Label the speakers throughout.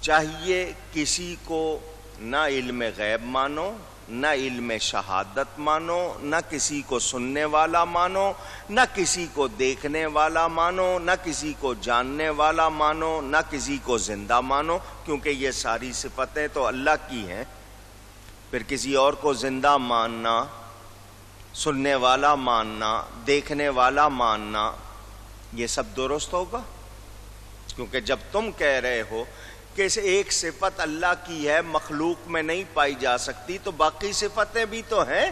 Speaker 1: چاہیے کسی کو نہ علم غیب مانو، نہ علم شہادت مانو، نہ کسی کو سننے والا مانو، نہ کسی کو دیکھنے والا مانو، نہ کسی کو جاننے والا مانو، نہ کسی کو زندہ مانو، کیونکہ یہ ساری صفتیں تو اللہ کی ہیں۔ پھر کسی اور کو زندہ ماننا، سننے والا ماننا، دیکھنے والا ماننا، یہ سب درست ہوگا؟ کیونکہ جب تم کہہ رہے ہو کہ ایک صفت اللہ کی ہے، مخلوق میں نہیں پائی جا سکتی، تو باقی صفتیں بھی تو ہیں،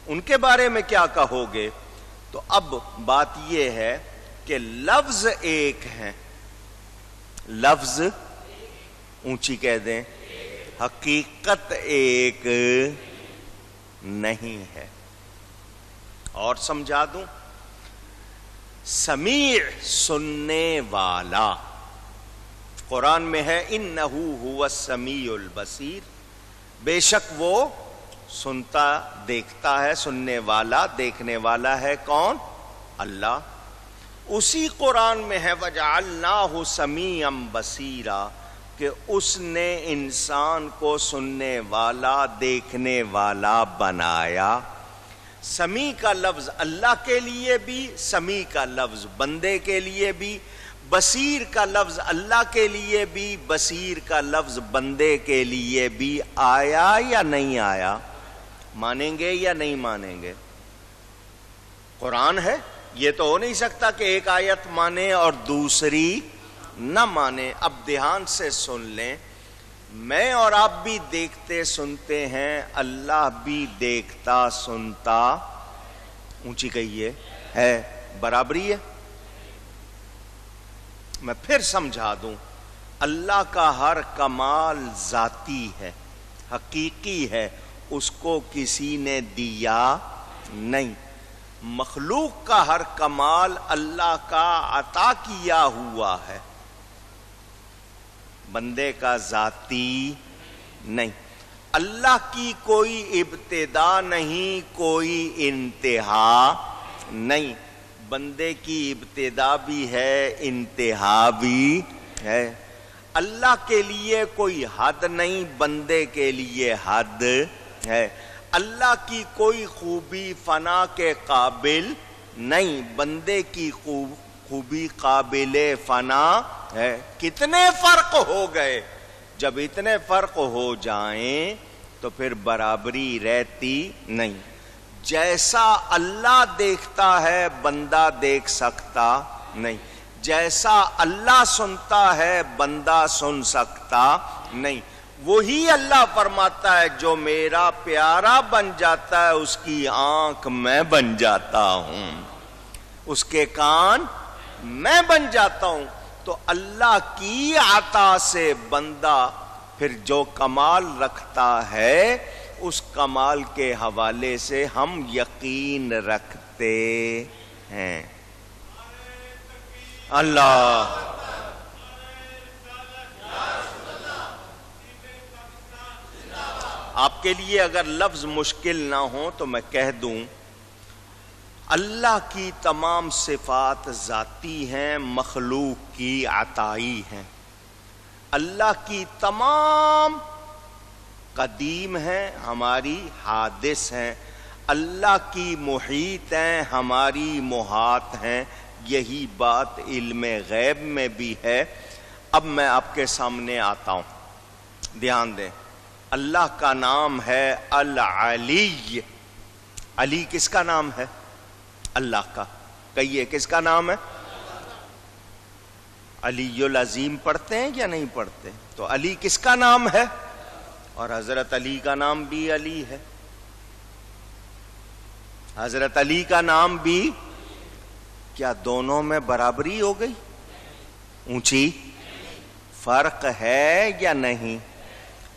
Speaker 1: ان کے بارے میں کیا کہو گے؟ تو اب بات یہ ہے کہ لفظ ایک ہیں، لفظ اونچی کہہ دیں، حقیقت ایک نہیں ہے۔ اور سمجھا دوں، سمیع سننے والا، قرآن میں ہے انہو ہوا السمیع البصیر، بے شک وہ سنتا دیکھتا ہے، سننے والا دیکھنے والا ہے کون؟ اللہ۔ اسی قرآن میں ہے وَجَعَلْنَاهُ سَمِيعًا بَصِيرًا، کہ اس نے انسان کو سننے والا دیکھنے والا بنایا۔ سمیع کا لفظ اللہ کے لیے بھی، سمیع کا لفظ بندے کے لیے بھی، بصیر کا لفظ اللہ کے لیے بھی، بصیر کا لفظ بندے کے لیے بھی آیا یا نہیں آیا؟ مانیں گے یا نہیں مانیں گے؟ قرآن ہے، یہ تو ہو نہیں سکتا کہ ایک آیت مانے اور دوسری نہ مانے۔ اب دھیان سے سن لیں، میں اور آپ بھی دیکھتے سنتے ہیں، اللہ بھی دیکھتا سنتا، اونچی کہیے، ہے، برابری ہے۔ میں پھر سمجھا دوں، اللہ کا ہر کمال ذاتی ہے، حقیقی ہے، اس کو کسی نے دیا نہیں۔ مخلوق کا ہر کمال اللہ کا عطا کیا ہوا ہے، بندے کا ذاتی نہیں۔ اللہ کی کوئی ابتدا نہیں، کوئی انتہا نہیں، بندے کی ابتدا بھی ہے، انتہا بھی ہے۔ اللہ کے لیے کوئی حد نہیں، بندے کے لیے حد ہے۔ اللہ کی کوئی خوبی فنا کے قابل نہیں، بندے کی خوبی قابل فنا ہے۔ کتنے فرق ہو گئے؟ جب اتنے فرق ہو جائیں تو پھر برابری رہتی نہیں۔ جیسا اللہ دیکھتا ہے بندہ دیکھ سکتا نہیں، جیسا اللہ سنتا ہے بندہ سن سکتا نہیں۔ وہی اللہ فرماتا ہے جو میرا پیارا بن جاتا ہے اس کی آنکھ میں بن جاتا ہوں، اس کے کان میں بن جاتا ہوں۔ تو اللہ کی عطا سے بندہ پھر جو کمال رکھتا ہے اس کمال کے حوالے سے ہم یقین رکھتے ہیں۔ اللہ آپ کے لیے اگر لفظ مشکل نہ ہو تو میں کہہ دوں، اللہ کی تمام صفات ذاتی ہیں، مخلوق کی عطائی ہیں۔ اللہ کی تمام قدیم ہیں، ہماری حادث ہیں۔ اللہ کی محیط ہیں، ہماری محاط ہیں۔ یہی بات علم غیب میں بھی ہے۔ اب میں آپ کے سامنے آتا ہوں، دھیان دیں۔ اللہ کا نام ہے العلی۔ علی کس کا نام ہے؟ اللہ کا۔ کہیے کس کا نام ہے؟ علی العظیم پڑھتے ہیں یا نہیں پڑھتے؟ تو علی کس کا نام ہے؟ اور حضرت علی کا نام بھی علی ہے۔ حضرت علی کا نام بھی، کیا دونوں میں برابری ہو گئی؟ اونچی، فرق ہے یا نہیں؟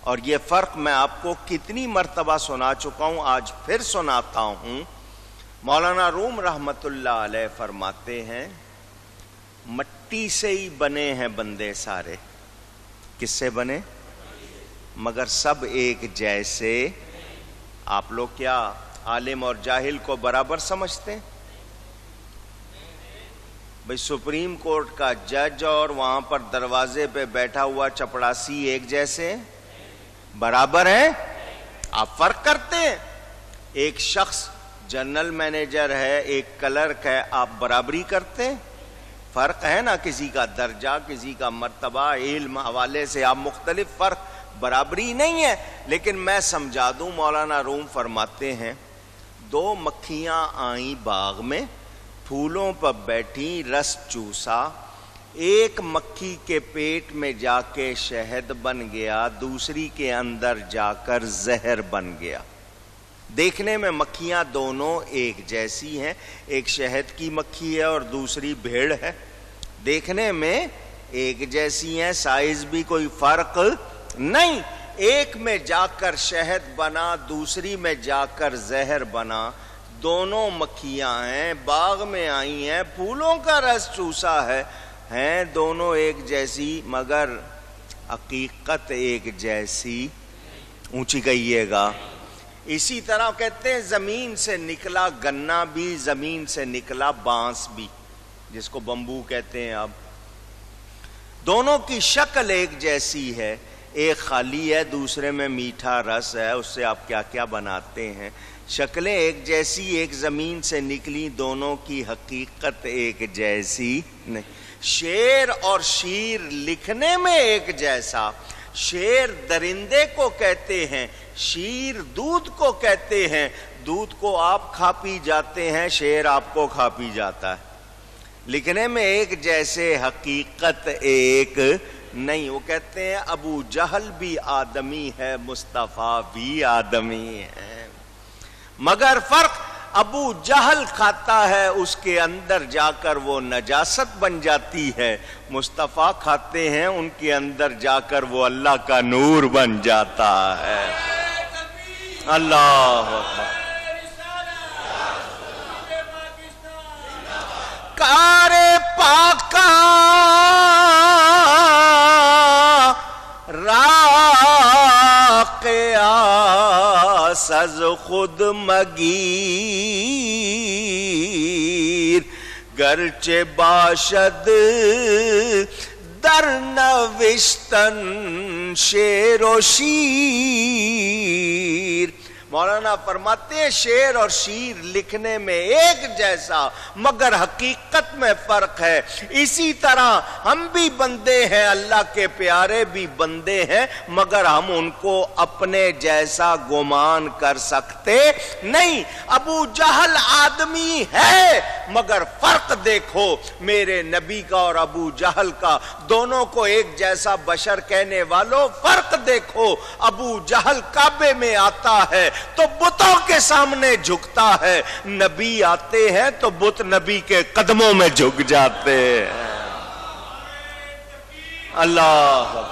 Speaker 1: اور یہ فرق میں آپ کو کتنی مرتبہ سنا چکا ہوں، آج پھر سناتا ہوں۔ مولانا روم رحمت اللہ علیہ فرماتے ہیں، مٹی سے ہی بنے ہیں بندے سارے۔ کس سے بنے؟ مگر سب ایک جیسے۔ آپ لوگ کیا عالم اور جاہل کو برابر سمجھتے ہیں؟ بھئی سپریم کورٹ کا جج اور وہاں پر دروازے پہ بیٹھا ہوا چپڑاسی ایک جیسے برابر ہیں؟ آپ فرق کرتے ہیں. ایک شخص جنرل مینیجر ہے، ایک کلرک ہے، آپ برابری کرتے ہیں؟ فرق ہے نا، کسی کا درجہ، کسی کا مرتبہ، علم حوالے سے آپ مختلف، فرق برابری نہیں ہے. لیکن میں سمجھا دوں، مولانا روم فرماتے ہیں دو مکھیاں آئیں باغ میں، پھولوں پر بیٹھی، رس چوسا، ایک مکھی کے پیٹ میں جا کے شہد بن گیا، دوسری کے اندر جا کر زہر بن گیا. دیکھنے میں مکھیاں دونوں ایک جیسی ہیں، ایک شہد کی مکھی ہے اور دوسری بھیڑ ہے، دیکھنے میں ایک جیسی ہیں، سائز بھی کوئی فرق نہیں. ایک میں جا کر شہد بنا، دوسری میں جا کر زہر بنا. دونوں مکھیاں ہیں، باغ میں آئی ہیں، پھولوں کا رس چوسا ہے، ہیں دونوں ایک جیسی، مگر حقیقت ایک جیسی. اونچی کہیے گا. اسی طرح کہتے ہیں زمین سے نکلا گنا بھی، زمین سے نکلا بانس بھی، جس کو بمبو کہتے ہیں. اب دونوں کی شکل ایک جیسی ہے، ایک خالی ہے، دوسرے میں میٹھا رس ہے، اس سے آپ کیا کیا بناتے ہیں. شکلیں ایک جیسی، ایک زمین سے نکلی، دونوں کی حقیقت ایک جیسی نہیں. شیر اور شیر لکھنے میں ایک جیسا. شیر درندے کو کہتے ہیں، شیر دودھ کو کہتے ہیں. دودھ کو آپ کھا پی جاتے ہیں، شیر آپ کو کھا پی جاتا ہے. لکھنے میں ایک جیسے، حقیقت ایک نہیں. وہ کہتے ہیں ابو جہل بھی آدمی ہے، مصطفیٰ بھی آدمی ہے، مگر فرق ابو جہل کھاتا ہے، اس کے اندر جا کر وہ نجاست بن جاتی ہے. مصطفیٰ کھاتے ہیں، ان کے اندر جا کر وہ اللہ کا نور بن جاتا ہے. اللہ اکبر. کار پاکا سز خود مگیر، گرچه باشد در نوشتن شعر و شیر. مولانا فرماتے ہیں شعر اور شیر لکھنے میں ایک جیسا، مگر حقیقت میں فرق ہے. اسی طرح ہم بھی بندے ہیں، اللہ کے پیارے بھی بندے ہیں، مگر ہم ان کو اپنے جیسا گمان کر سکتے نہیں. ابو جہل آدمی ہے، مگر فرق دیکھو میرے نبی کا اور ابو جہل کا. دونوں کو ایک جیسا بشر کہنے والوں، فرق دیکھو. ابو جہل کعبے میں آتا ہے تو بتوں کے سامنے جھکتا ہے، نبی آتے ہیں تو بت نبی کے قدموں میں جھک جاتے ہیں. اللہ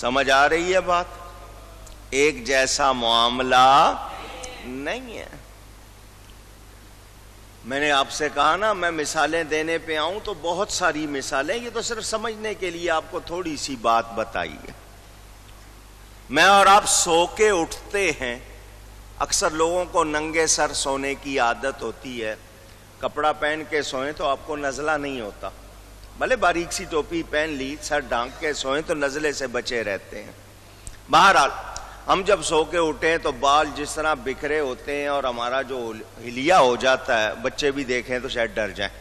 Speaker 1: سمجھ آ رہی ہے بات؟ ایک جیسا معاملہ نہیں ہے. میں نے آپ سے کہا نا میں مثالیں دینے پہ آؤں تو بہت ساری مثالیں، یہ تو صرف سمجھنے کے لیے آپ کو تھوڑی سی بات بتائی ہے. میں اور آپ سو کے اٹھتے ہیں، اکثر لوگوں کو ننگے سر سونے کی عادت ہوتی ہے. کپڑا پہن کے سوئیں تو آپ کو نزلہ نہیں ہوتا، بھلے باریک سی ٹوپی پہن لی، سر ڈھانک کے سوئیں تو نزلے سے بچے رہتے ہیں. بہرحال ہم جب سو کے اٹھیں تو بال جس طرح بکھرے ہوتے ہیں اور ہمارا جو ہلیا ہو جاتا ہے، بچے بھی دیکھیں تو شاید ڈر جائیں،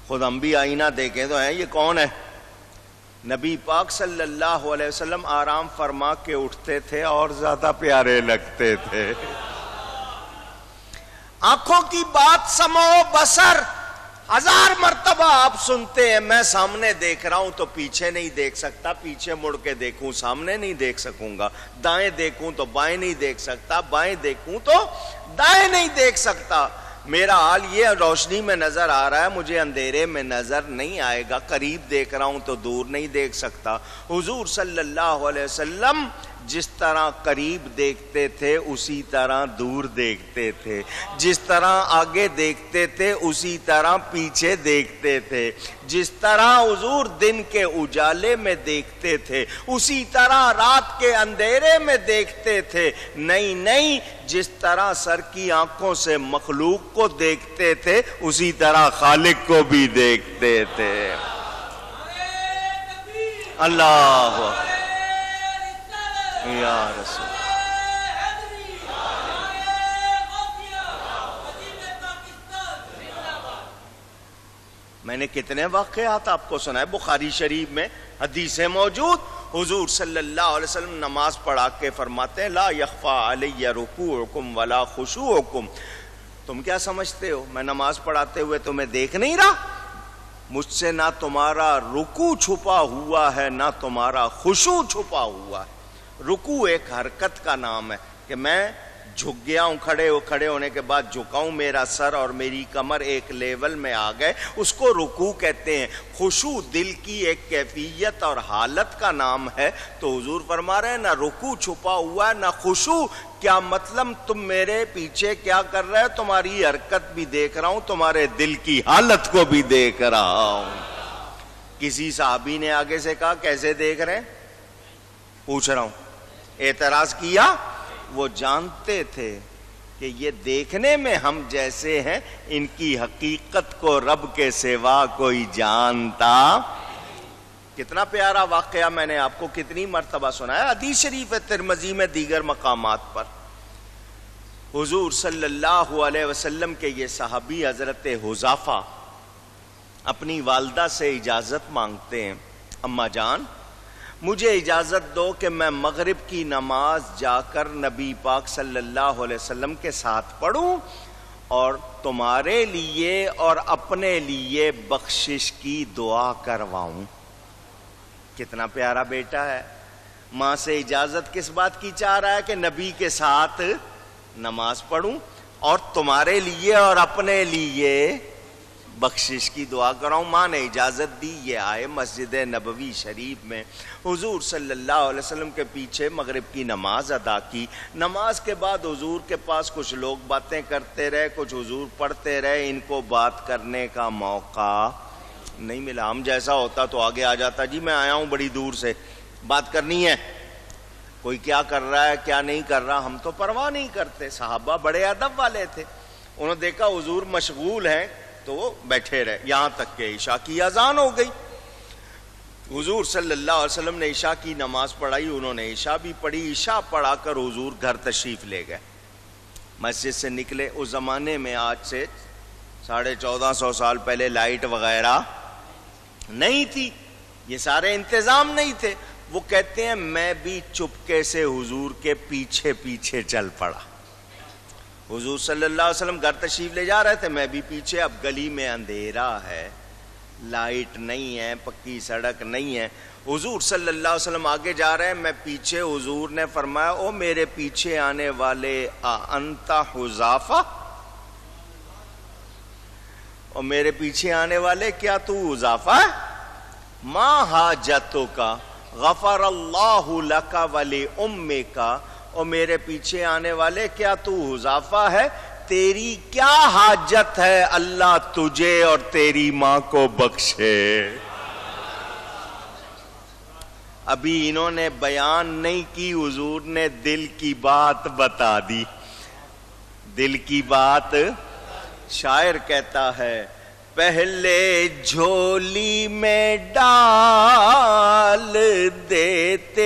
Speaker 1: خود ہم بھی آئینہ دیکھیں تو ہیں یہ کون ہے. نبی پاک صلی اللہ علیہ وسلم آرام فرما کے اٹھتے تھے اور زیادہ پیارے لگتے تھے. آنکھوں کی بات سمو بصر، 1000 مرتبہ آپ سنتے ہیں. میں سامنے دیکھ رہا ہوں تو پیچھے نہیں دیکھ سکتا، پیچھے مڑ کے دیکھوں سامنے نہیں دیکھ سکوں گا، دائیں دیکھوں تو بائیں نہیں دیکھ سکتا، بائیں دیکھوں تو دائیں نہیں دیکھ سکتا. میرا حال یہ روشنی میں نظر آ رہا ہے، مجھے اندھیرے میں نظر نہیں آئے گا، قریب دیکھ رہا ہوں تو دور نہیں دیکھ سکتا. حضور صلی اللہ علیہ وسلم جس طرح قریب دیکھتے تھے اسی طرح دور دیکھتے تھے، جس طرح آگے دیکھتے تھے اسی طرح پیچھے دیکھتے تھے، جس طرح حضور دن کے اجالے میں دیکھتے تھے اسی طرح رات کے اندھیرے میں دیکھتے تھے، نہیں جس طرح سر کی آنکھوں سے مخلوق کو دیکھتے تھے اسی طرح خالق کو بھی دیکھتے تھے۔ اللہ یا رسول، میں نے کتنے واقعات آپ کو سنائے، بخاری شریف میں حدیثیں موجود، حضور صلی اللہ علیہ وسلم نماز پڑھا کے فرماتے ہیں لا یخفی علی رکوعکم ولا خشوعکم، تم کیا سمجھتے ہو میں نماز پڑھاتے ہوئے تمہیں دیکھ نہیں رہا؟ مجھ سے نہ تمہارا رکوع چھپا ہوا ہے نہ تمہارا خشوع چھپا ہوا ہے۔ رکوع ایک حرکت کا نام ہے کہ میں جھک گیا ہوں، کھڑے ہونے کے بعد جھکاؤں، میرا سر اور میری کمر ایک لیول میں آ گئے، اس کو رکوع کہتے ہیں۔ خشوع دل کی ایک کیفیت اور حالت کا نام ہے۔ تو حضور فرما رہے ہیں نہ رکوع چھپا ہوا ہے نہ خشوع، کیا مطلب تم میرے پیچھے کیا کر رہے ہو؟ تمہاری حرکت بھی دیکھ رہا ہوں، تمہارے دل کی حالت کو بھی دیکھ رہا ہوں۔ کسی صحابی نے آگے سے کہا کیسے دیکھ رہے ہیں؟ پوچھ رہا ہوں، اعتراض کیا؟ وہ جانتے تھے کہ یہ دیکھنے میں ہم جیسے ہیں، ان کی حقیقت کو رب کے سوا کوئی جانتا۔ کتنا پیارا واقعہ میں نے آپ کو کتنی مرتبہ سنایا، حدیث شریف ہے ترمذی میں دیگر مقامات پر۔ حضور صلی اللہ علیہ وسلم کے یہ صحابی حضرت حذیفہ اپنی والدہ سے اجازت مانگتے ہیں، اماں جان مجھے اجازت دو کہ میں مغرب کی نماز جا کر نبی پاک صلی اللہ علیہ وسلم کے ساتھ پڑھوں اور تمہارے لیے اور اپنے لیے بخشش کی دعا کرواؤں۔ کتنا پیارا بیٹا ہے، ماں سے اجازت کس بات کی چاہ رہا ہے کہ نبی کے ساتھ نماز پڑھوں اور تمہارے لیے اور اپنے لیے بخشش کی دعا کراؤں۔ ماں نے اجازت دی، یہ آئے مسجد نبوی شریف میں، حضور صلی اللہ علیہ وسلم کے پیچھے مغرب کی نماز ادا کی۔ نماز کے بعد حضور کے پاس کچھ لوگ باتیں کرتے رہے، کچھ حضور پڑھتے رہے، ان کو بات کرنے کا موقع نہیں ملا۔ ہم جیسا ہوتا تو آگے آ جاتا، جی میں آیا ہوں بڑی دور سے، بات کرنی ہے، کوئی کیا کر رہا ہے کیا نہیں کر رہا ہم تو پرواہ نہیں کرتے۔ صحابہ بڑے ادب والے تھے، انہوں نے دیکھا حضور مشغول ہیں تو وہ بیٹھے رہے، یہاں تک کہ عشاء کی اذان ہو گئی۔ حضور صلی اللہ علیہ وسلم نے عشاء کی نماز پڑھائی، انہوں نے عشاء بھی پڑھی، عشاء پڑھا کر حضور گھر تشریف لے گئے، مسجد سے نکلے۔ اس زمانے میں آج سے 1450 سال پہلے لائٹ وغیرہ نہیں تھی، یہ سارے انتظام نہیں تھے۔ وہ کہتے ہیں میں بھی چپکے سے حضور کے پیچھے پیچھے چل پڑا۔ حضور صلی اللہ علیہ وسلم گھر تشریف لے جا رہے تھے، میں بھی پیچھے۔ اب گلی میں اندھیرا ہے، لائٹ نہیں ہے، پکی سڑک نہیں ہے، حضور صلی اللہ علیہ وسلم آگے جا رہے ہیں، میں پیچھے۔ حضور نے فرمایا او میرے پیچھے آنے والے انت حذیفہ، اور میرے پیچھے آنے والے کیا تو حذیفہ ہے؟ ما حاجتک غفر اللہ لک ولامک، اور میرے پیچھے آنے والے کیا تو حذیفہ ہے؟ تیری کیا حاجت ہے اللہ تجھے اور تیری ماں کو بخشے۔ ابھی انہوں نے بیان نہیں کی، حضور نے دل کی بات بتا دی، دل کی بات۔ شاعر کہتا ہے پہلے جھولی میں ڈال دیتے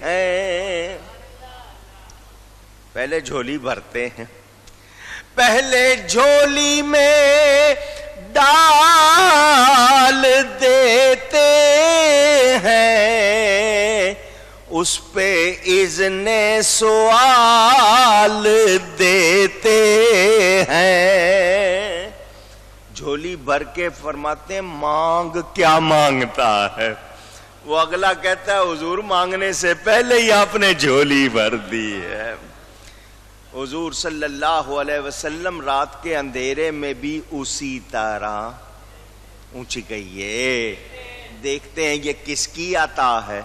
Speaker 1: ہیں، پہلے جھولی بھرتے ہیں، پہلے جھولی میں ڈال دیتے ہیں، اس پہ اذن سوال دیتے ہیں۔ جھولی بھر کے فرماتے ہیں مانگ کیا مانگتا ہے؟ وہ اگلا کہتا ہے حضور مانگنے سے پہلے ہی آپ نے جھولی بھر دی ہے۔ حضور صلی اللہ علیہ وسلم رات کے اندھیرے میں بھی اسی طرح اونچی گئی ہے۔ دیکھتے ہیں یہ کس کی عطا ہے؟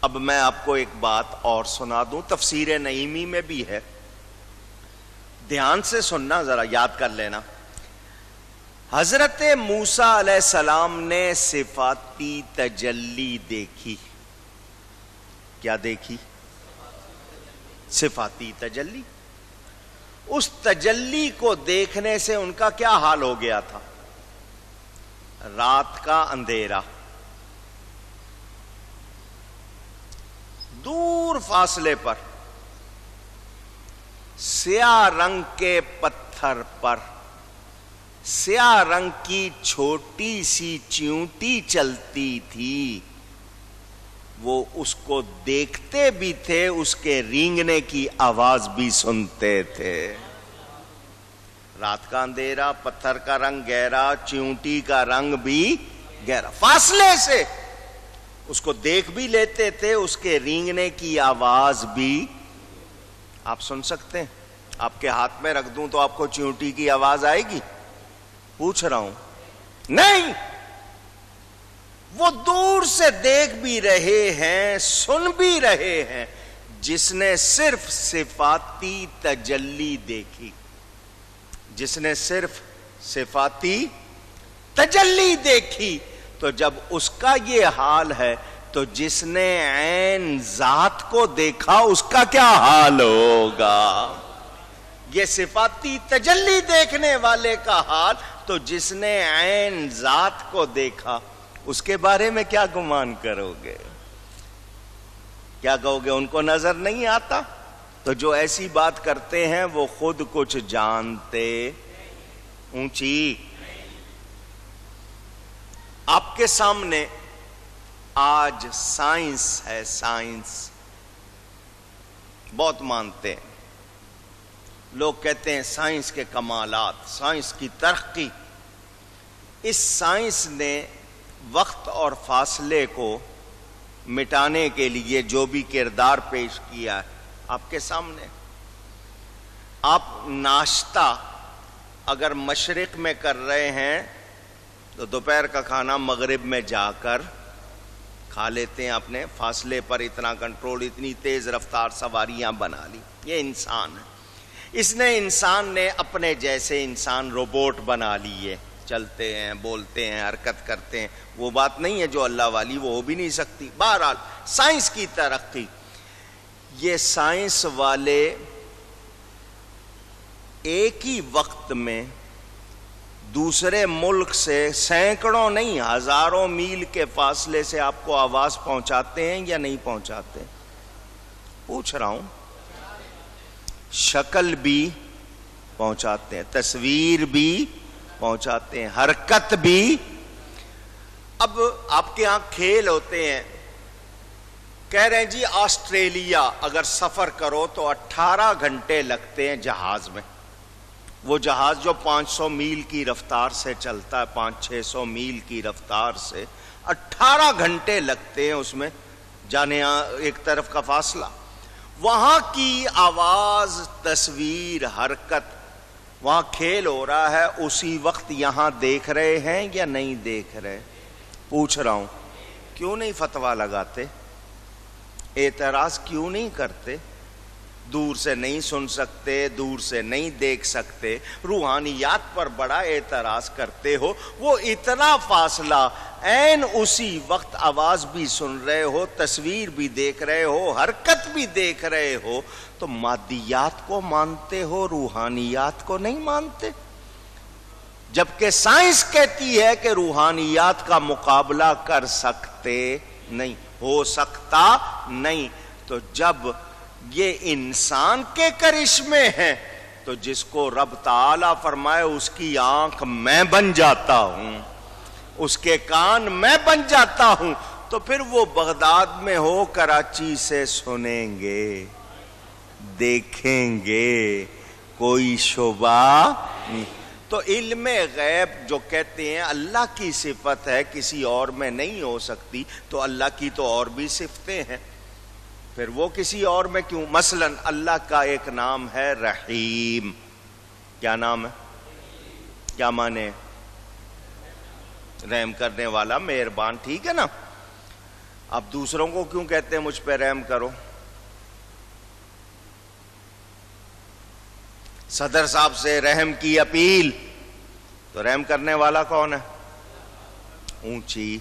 Speaker 1: اب میں آپ کو ایک بات اور سنا دوں، تفسیر نعیمی میں بھی ہے، دھیان سے سننا، ذرا یاد کر لینا۔ حضرت موسیٰ علیہ السلام نے صفاتی تجلی دیکھی۔ کیا دیکھی؟ صفاتی تجلی۔ اس تجلی کو دیکھنے سے ان کا کیا حال ہو گیا تھا؟ رات کا اندھیرا، دور فاصلے پر سیاہ رنگ کے پتھر پر سیاہ رنگ کی چھوٹی سی چیونٹی چلتی تھی، وہ اس کو دیکھتے بھی تھے، اس کے رینگنے کی آواز بھی سنتے تھے۔ رات کا اندھیرا، پتھر کا رنگ گہرا، چیونٹی کا رنگ بھی گہرا، فاصلے سے اس کو دیکھ بھی لیتے تھے، اس کے رینگنے کی آواز بھی آپ سن سکتے ہیں۔ آپ کے ہاتھ میں رکھ دوں تو آپ کو چیونٹی کی آواز آئے گی؟ پوچھ رہا ہوں، نہیں۔ وہ دور سے دیکھ بھی رہے ہیں، سن بھی رہے ہیں۔ جس نے صرف صفاتی تجلی دیکھی، جس نے صرف صفاتی تجلی دیکھی، تو جب اس کا یہ حال ہے تو جس نے عین ذات کو دیکھا اس کا کیا حال ہوگا؟ یہ صفاتی تجلی دیکھنے والے کا حال، تو جس نے عین ذات کو دیکھا اس کے بارے میں کیا گمان کرو گے؟ کیا کہو گے؟ ان کو نظر نہیں آتا؟ تو جو ایسی بات کرتے ہیں وہ خود کچھ جانتے اونچی۔ آپ کے سامنے آج سائنس ہے، سائنس بہت مانتے ہیں لوگ، کہتے ہیں سائنس کے کمالات، سائنس کی ترقی۔ اس سائنس نے وقت اور فاصلے کو مٹانے کے لیے جو بھی کردار پیش کیا ہے آپ کے سامنے۔ آپ ناشتہ اگر مشرق میں کر رہے ہیں تو دوپہر کا کھانا مغرب میں جا کر کھا لیتے ہیں، اپنے فاصلے پر اتنا کنٹرول، اتنی تیز رفتار سواریاں بنا لی۔ یہ انسان ہے، اس نے انسان نے اپنے جیسے انسان روبوٹ بنا لیے، چلتے ہیں، بولتے ہیں، حرکت کرتے ہیں۔ وہ بات نہیں ہے جو اللہ والی، وہ ہو بھی نہیں سکتی۔ بہرحال سائنس کی ترقی، یہ سائنس والے ایک ہی وقت میں دوسرے ملک سے سینکڑوں نہیں ہزاروں میل کے فاصلے سے آپ کو آواز پہنچاتے ہیں یا نہیں پہنچاتے؟ پوچھ رہا ہوں۔ شکل بھی پہنچاتے ہیں، تصویر بھی پہنچاتے ہیں، حرکت بھی۔ اب آپ کے ہاں کھیل ہوتے ہیں، کہہ رہے ہیں جی آسٹریلیا اگر سفر کرو تو 18 گھنٹے لگتے ہیں جہاز میں۔ وہ جہاز جو 500 میل کی رفتار سے چلتا ہے، 500-600 میل کی رفتار سے 18 گھنٹے لگتے ہیں اس میں جانے ایک طرف کا فاصلہ۔ وہاں کی آواز، تصویر، حرکت، وہاں کھیل ہو رہا ہے، اسی وقت یہاں دیکھ رہے ہیں یا نہیں دیکھ رہے؟ پوچھ رہا ہوں، کیوں نہیں فتویٰ لگاتے؟ اعتراض کیوں نہیں کرتے؟ دور سے نہیں سن سکتے، دور سے نہیں دیکھ سکتے، روحانیات پر بڑا اعتراض کرتے ہو۔ وہ اتنا فاصلہ، عین اسی وقت آواز بھی سن رہے ہو، تصویر بھی دیکھ رہے ہو، حرکت بھی دیکھ رہے ہو، تو مادیات کو مانتے ہو، روحانیات کو نہیں مانتے؟ جبکہ سائنس کہتی ہے کہ روحانیات کا مقابلہ کر سکتے نہیں، ہو سکتا نہیں۔ تو جب یہ انسان کے کرشمے ہیں تو جس کو رب تعالیٰ فرمائے اس کی آنکھ میں بن جاتا ہوں، اس کے کان میں بن جاتا ہوں، تو پھر وہ بغداد میں ہو، کراچی سے سنیں گے، دیکھیں گے، کوئی شبہ نہیں۔ تو علم غیب جو کہتے ہیں اللہ کی صفت ہے، کسی اور میں نہیں ہو سکتی، تو اللہ کی تو اور بھی صفتیں ہیں، پھر وہ کسی اور میں کیوں؟ مثلا اللہ کا ایک نام ہے رحیم۔ کیا نام ہے؟ کیا مانے؟ رحم کرنے والا، مہربان، ٹھیک ہے نا؟ آپ دوسروں کو کیوں کہتے ہیں مجھ پہ رحم کرو؟ صدر صاحب سے رحم کی اپیل، تو رحم کرنے والا کون ہے؟ اونچی،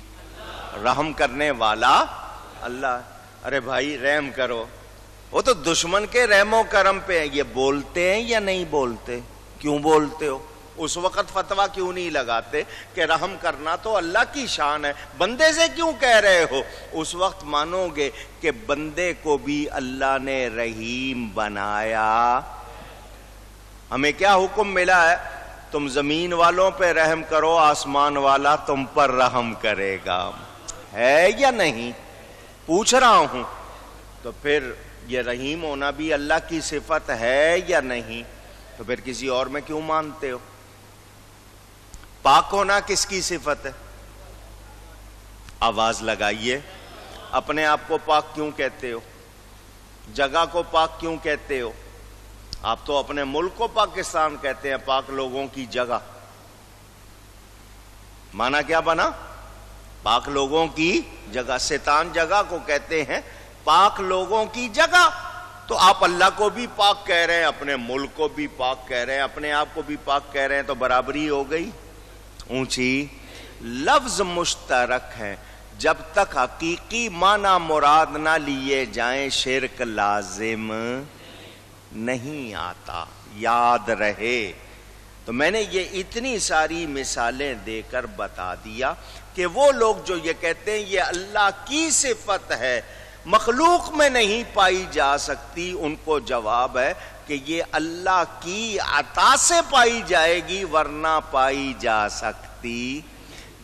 Speaker 1: رحم کرنے والا اللہ۔ ارے بھائی رحم کرو، وہ تو دشمن کے رحم و کرم پہ ہیں۔ یہ بولتے ہیں یا نہیں بولتے؟ کیوں بولتے ہو؟ اس وقت فتویٰ کیوں نہیں لگاتے کہ رحم کرنا تو اللہ کی شان ہے، بندے سے کیوں کہہ رہے ہو؟ اس وقت مانو گے کہ بندے کو بھی اللہ نے رحیم بنایا۔ ہمیں کیا حکم ملا ہے؟ تم زمین والوں پہ رحم کرو، آسمان والا تم پر رحم کرے گا۔ ہے یا نہیں؟ پوچھ رہا ہوں۔ تو پھر یہ رحیم ہونا بھی اللہ کی صفت ہے یا نہیں؟ تو پھر کسی اور میں کیوں مانتے ہو؟ پاک ہونا کس کی صفت ہے؟ آواز لگائیے۔ اپنے آپ کو پاک کیوں کہتے ہو؟ جگہ کو پاک کیوں کہتے ہو؟ آپ تو اپنے ملک کو پاکستان کہتے ہیں، پاک لوگوں کی جگہ۔ مانا کیا بنا؟ پاک لوگوں کی جگہ۔ شیطان جگہ کو کہتے ہیں پاک لوگوں کی جگہ۔ تو آپ اللہ کو بھی پاک کہہ رہے ہیں، اپنے ملک کو بھی پاک کہہ رہے ہیں، اپنے آپ کو بھی پاک کہہ رہے ہیں، تو برابری ہو گئی۔ اونچی لفظ مشترک ہیں، جب تک حقیقی معنی مراد نہ لیے جائیں شرک لازم نہیں آتا، یاد رہے۔ تو میں نے یہ اتنی ساری مثالیں دے کر بتا دیا کہ وہ لوگ جو یہ کہتے ہیں یہ اللہ کی صفت ہے، مخلوق میں نہیں پائی جا سکتی، ان کو جواب ہے کہ یہ اللہ کی عطا سے پائی جائے گی، ورنہ پائی جا سکتی۔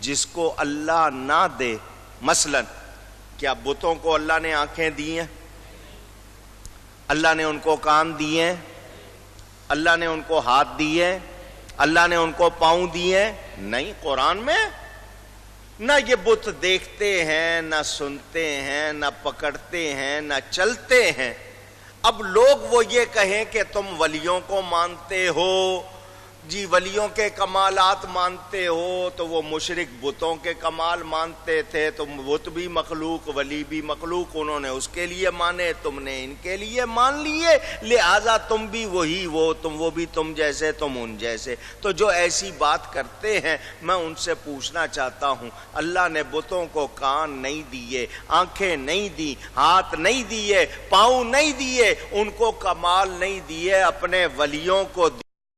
Speaker 1: جس کو اللہ نہ دے، مثلا کیا بتوں کو اللہ نے آنکھیں دی ہیں؟ اللہ نے ان کو کان دیے ہیں؟ اللہ نے ان کو ہاتھ دیے ہیں؟ اللہ نے ان کو پاؤں دیے ہیں؟ نہیں۔ قرآن میں نہ یہ بت دیکھتے ہیں، نہ سنتے ہیں، نہ پکڑتے ہیں، نہ چلتے ہیں۔ اب لوگ وہ یہ کہیں کہ تم ولیوں کو مانتے ہو، جی ولیوں کے کمالات مانتے ہو، تو وہ مشرک بتوں کے کمال مانتے تھے، تم بت بھی مخلوق ولی بھی مخلوق، انہوں نے اس کے لیے مانے، تم نے ان کے لیے مان لیے، لہذا تم بھی وہی وہ، تم وہ بھی تم جیسے، تم ان جیسے۔ تو جو ایسی بات کرتے ہیں میں ان سے پوچھنا چاہتا ہوں، اللہ نے بتوں کو کان نہیں دیے، آنکھیں نہیں دی، ہاتھ نہیں دیے، پاؤں نہیں دیے، ان کو کمال نہیں دیے، اپنے ولیوں کو